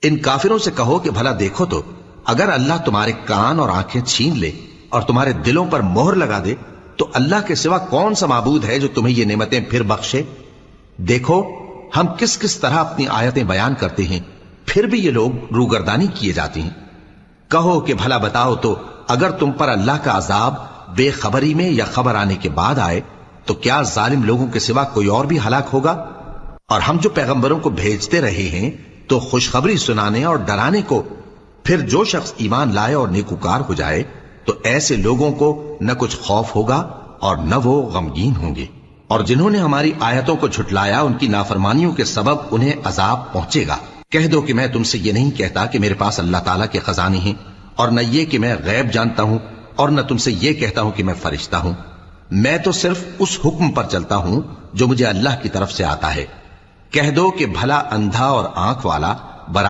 इन काफिरों से कहो कि भला देखो तो, अगर अल्लाह तुम्हारे कान और आंखें छीन ले और तुम्हारे दिलों पर मोहर लगा दे तो अल्लाह के सिवा कौन सा माबूद है जो तुम्हें ये नेमतें फिर बख्शे। देखो हम किस किस तरह अपनी आयतें बयान करते हैं, फिर भी ये लोग रूगर्दानी किए जाते हैं। कहो कि भला बताओ तो, अगर तुम पर अल्लाह का अजाब बेखबरी में या खबर आने के बाद आए तो क्या जालिम लोगों के सिवा कोई और भी हलाक होगा। और हम जो पैगंबरों को भेजते रहे हैं तो खुशखबरी सुनाने और डराने को, फिर जो शख्स ईमान लाए और नेकुकार हो जाए तो ऐसे लोगों को न कुछ खौफ होगा और न वो गमगीन होंगे। और जिन्होंने हमारी आयतों को झुटलाया उनकी नाफरमानियों के सबब उन्हें अजाब पहुंचेगा। कह दो कि मैं तुमसे ये नहीं कहता कि मेरे पास अल्लाह ताला के खजाने हैं, और न ये कि मैं गैब जानता हूं, और न तुमसे ये कहता हूं कि मैं फरिश्ता हूं। मैं तो सिर्फ उस हुक्म पर चलता हूं जो मुझे अल्लाह की तरफ से आता है। कह दो कि भला अंधा और आंख वाला